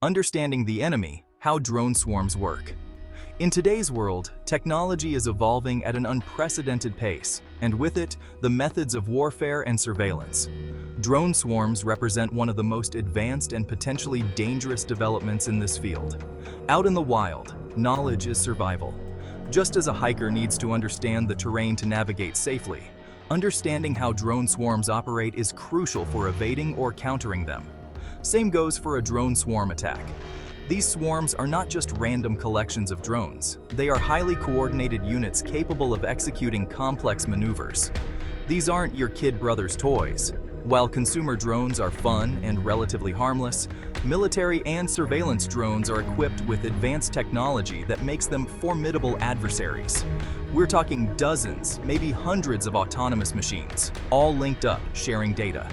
Understanding the enemy, how drone swarms work. In today's world, technology is evolving at an unprecedented pace, and with it, the methods of warfare and surveillance. Drone swarms represent one of the most advanced and potentially dangerous developments in this field. Out in the wild, knowledge is survival. Just as a hiker needs to understand the terrain to navigate safely, understanding how drone swarms operate is crucial for evading or countering them. Same goes for a drone swarm attack. These swarms are not just random collections of drones. They are highly coordinated units capable of executing complex maneuvers. These aren't your kid brother's toys. While consumer drones are fun and relatively harmless, military and surveillance drones are equipped with advanced technology that makes them formidable adversaries. We're talking dozens, maybe hundreds of autonomous machines, all linked up, sharing data.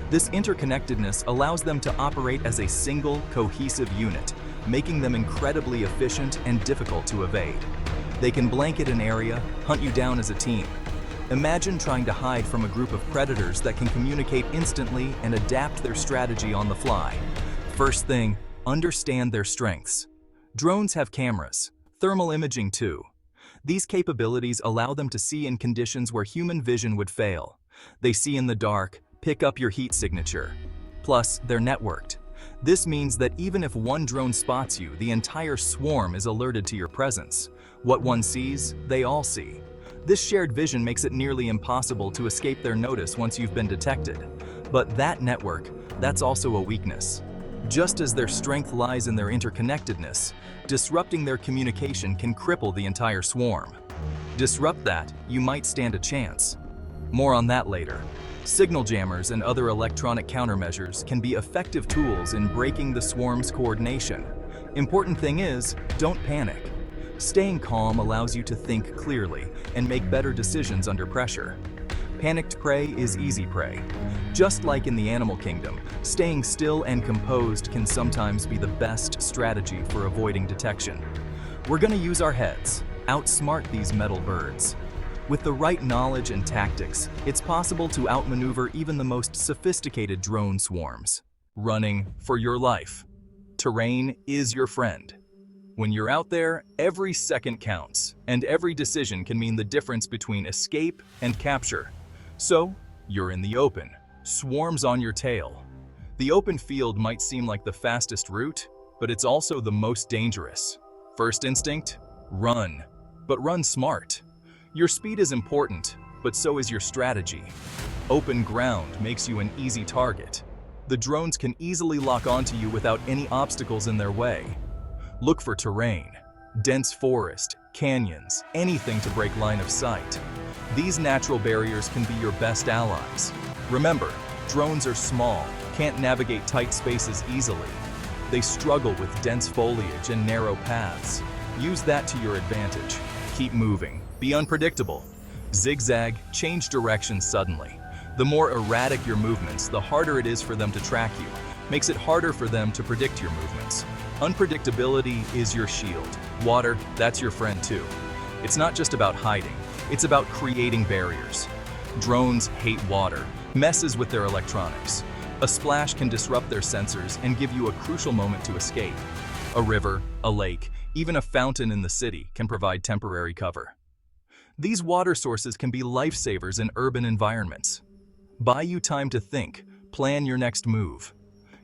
This interconnectedness allows them to operate as a single, cohesive unit, making them incredibly efficient and difficult to evade. They can blanket an area, hunt you down as a team. Imagine trying to hide from a group of predators that can communicate instantly and adapt their strategy on the fly. First thing, understand their strengths. Drones have cameras, thermal imaging too. These capabilities allow them to see in conditions where human vision would fail. They see in the dark, pick up your heat signature. Plus, they're networked. This means that even if one drone spots you, the entire swarm is alerted to your presence. What one sees, they all see. This shared vision makes it nearly impossible to escape their notice once you've been detected. But that network, that's also a weakness. Just as their strength lies in their interconnectedness, disrupting their communication can cripple the entire swarm. Disrupt that, you might stand a chance. More on that later. Signal jammers and other electronic countermeasures can be effective tools in breaking the swarm's coordination. Important thing is, don't panic. Staying calm allows you to think clearly and make better decisions under pressure. Panicked prey is easy prey. Just like in the animal kingdom, staying still and composed can sometimes be the best strategy for avoiding detection. We're going to use our heads, outsmart these metal birds. With the right knowledge and tactics, it's possible to outmaneuver even the most sophisticated drone swarms. Running for your life. Terrain is your friend. When you're out there, every second counts, and every decision can mean the difference between escape and capture. So, you're in the open, swarms on your tail. The open field might seem like the fastest route, but it's also the most dangerous. First instinct? Run. But run smart. Your speed is important, but so is your strategy. Open ground makes you an easy target. The drones can easily lock onto you without any obstacles in their way. Look for terrain, dense forest, canyons, anything to break line of sight. These natural barriers can be your best allies. Remember, drones are small, can't navigate tight spaces easily. They struggle with dense foliage and narrow paths. Use that to your advantage. Keep moving. Be unpredictable. Zigzag, change direction suddenly. The more erratic your movements, the harder it is for them to track you. Makes it harder for them to predict your movements. Unpredictability is your shield. Water, that's your friend too. It's not just about hiding, it's about creating barriers. Drones hate water, messes with their electronics. A splash can disrupt their sensors and give you a crucial moment to escape. A river, a lake, even a fountain in the city can provide temporary cover. These water sources can be lifesavers in urban environments. Buy you time to think, plan your next move.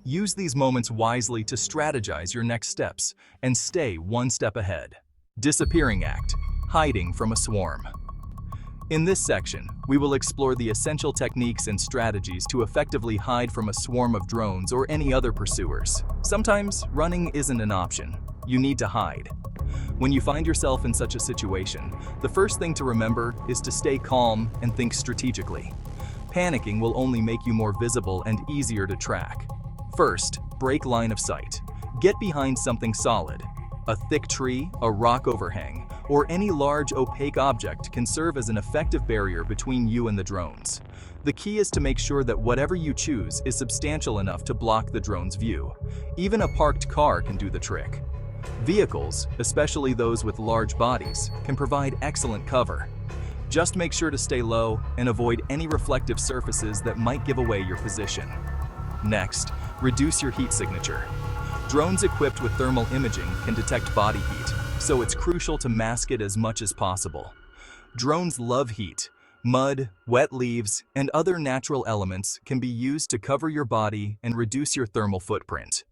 Use these moments wisely to strategize your next steps and stay one step ahead. Disappearing act, hiding from a swarm. In this section, we will explore the essential techniques and strategies to effectively hide from a swarm of drones or any other pursuers. Sometimes, running isn't an option. You need to hide. When you find yourself in such a situation, the first thing to remember is to stay calm and think strategically. Panicking will only make you more visible and easier to track. First, break line of sight. Get behind something solid. A thick tree, a rock overhang, or any large opaque object can serve as an effective barrier between you and the drones. The key is to make sure that whatever you choose is substantial enough to block the drone's view. Even a parked car can do the trick. Vehicles, especially those with large bodies, can provide excellent cover. Just make sure to stay low and avoid any reflective surfaces that might give away your position. Next, reduce your heat signature. Drones equipped with thermal imaging can detect body heat, so it's crucial to mask it as much as possible. Drones love heat. Mud, wet leaves, and other natural elements can be used to cover your body and reduce your thermal footprint.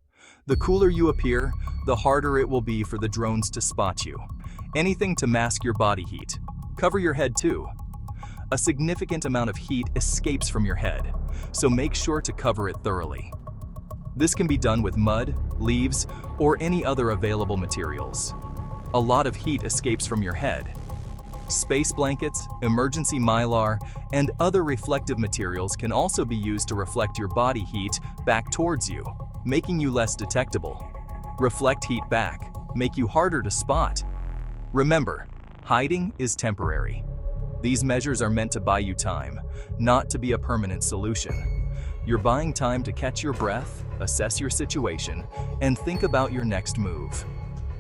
The cooler you appear, the harder it will be for the drones to spot you. Anything to mask your body heat. Cover your head too. A significant amount of heat escapes from your head, so make sure to cover it thoroughly. This can be done with mud, leaves, or any other available materials. A lot of heat escapes from your head. Space blankets, emergency mylar, and other reflective materials can also be used to reflect your body heat back towards you, making you less detectable. Reflect heat back, make you harder to spot. Remember, hiding is temporary. These measures are meant to buy you time, not to be a permanent solution. You're buying time to catch your breath, assess your situation, and think about your next move.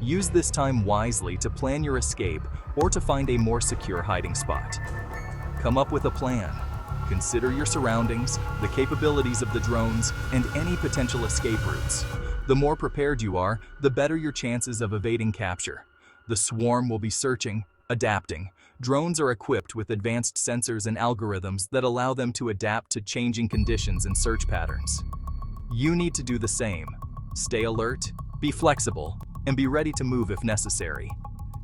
Use this time wisely to plan your escape or to find a more secure hiding spot. Come up with a plan. Consider your surroundings, the capabilities of the drones, and any potential escape routes. The more prepared you are, the better your chances of evading capture. The swarm will be searching, adapting. Drones are equipped with advanced sensors and algorithms that allow them to adapt to changing conditions and search patterns. You need to do the same. Stay alert, be flexible, and be ready to move if necessary.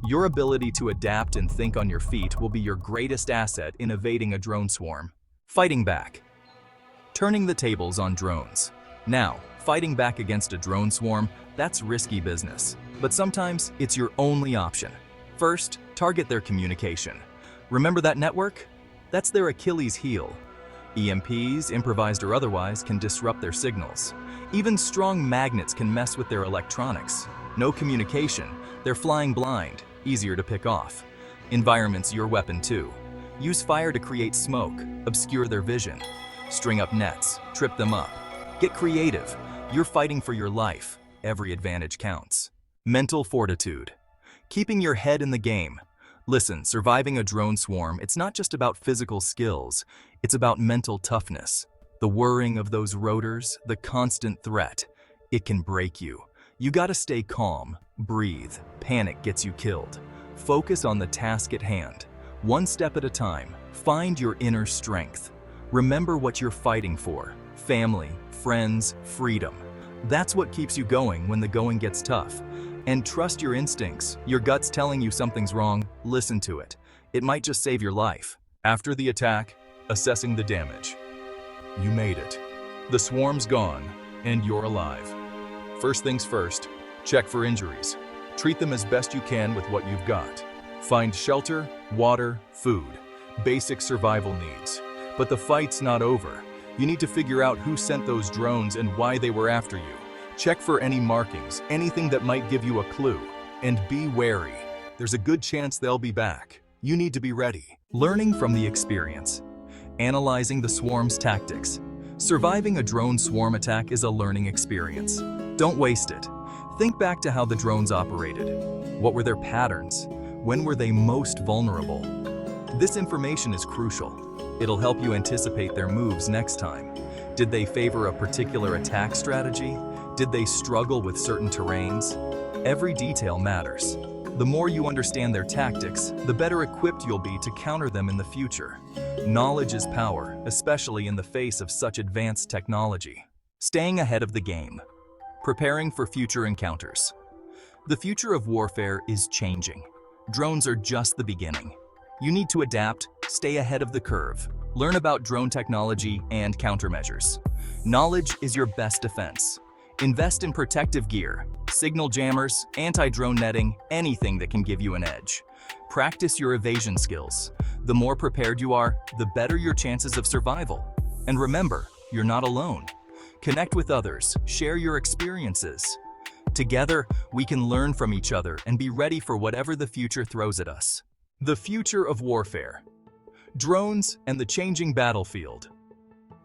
Your ability to adapt and think on your feet will be your greatest asset in evading a drone swarm. Fighting back. Turning the tables on drones. Now, fighting back against a drone swarm, that's risky business. But sometimes it's your only option. First, target their communication. Remember that network? That's their Achilles heel. EMPs, improvised or otherwise, can disrupt their signals. Even strong magnets can mess with their electronics. No communication, they're flying blind, easier to pick off. Environment's your weapon too. Use fire to create smoke, obscure their vision. String up nets, trip them up. Get creative. You're fighting for your life. Every advantage counts. Mental fortitude. Keeping your head in the game. Listen, surviving a drone swarm, it's not just about physical skills, it's about mental toughness. The whirring of those rotors, the constant threat, it can break you. You gotta stay calm, breathe. Panic gets you killed. Focus on the task at hand. One step at a time. Find your inner strength. Remember what you're fighting for. Family, friends, freedom. That's what keeps you going when the going gets tough. And trust your instincts. Your gut's telling you something's wrong, listen to it. It might just save your life. After the attack, assessing the damage. You made it. The swarm's gone, and you're alive. First things first, check for injuries. Treat them as best you can with what you've got. Find shelter, water, food, basic survival needs. But the fight's not over. You need to figure out who sent those drones and why they were after you. Check for any markings, anything that might give you a clue. And be wary. There's a good chance they'll be back. You need to be ready. Learning from the experience. Analyzing the swarm's tactics. Surviving a drone swarm attack is a learning experience. Don't waste it. Think back to how the drones operated. What were their patterns? When were they most vulnerable? This information is crucial. It'll help you anticipate their moves next time. Did they favor a particular attack strategy? Did they struggle with certain terrains? Every detail matters. The more you understand their tactics, the better equipped you'll be to counter them in the future. Knowledge is power, especially in the face of such advanced technology. Staying ahead of the game. Preparing for future encounters. The future of warfare is changing. Drones are just the beginning. You need to adapt, stay ahead of the curve, learn about drone technology and countermeasures. Knowledge is your best defense. Invest in protective gear, signal jammers, anti-drone netting, anything that can give you an edge. Practice your evasion skills. The more prepared you are, the better your chances of survival. And remember, you're not alone. Connect with others, share your experiences. Together, we can learn from each other and be ready for whatever the future throws at us. The future of warfare. Drones and the changing battlefield.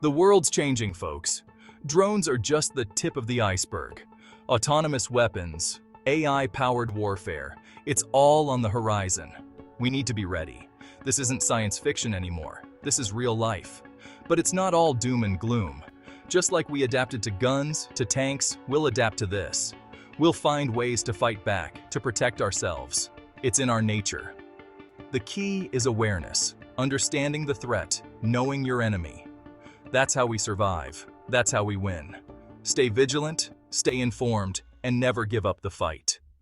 The world's changing, folks. Drones are just the tip of the iceberg. Autonomous weapons, AI-powered warfare, it's all on the horizon. We need to be ready. This isn't science fiction anymore. This is real life. But it's not all doom and gloom. Just like we adapted to guns, to tanks, we'll adapt to this. We'll find ways to fight back, to protect ourselves. It's in our nature. The key is awareness, understanding the threat, knowing your enemy. That's how we survive. That's how we win. Stay vigilant, stay informed, and never give up the fight.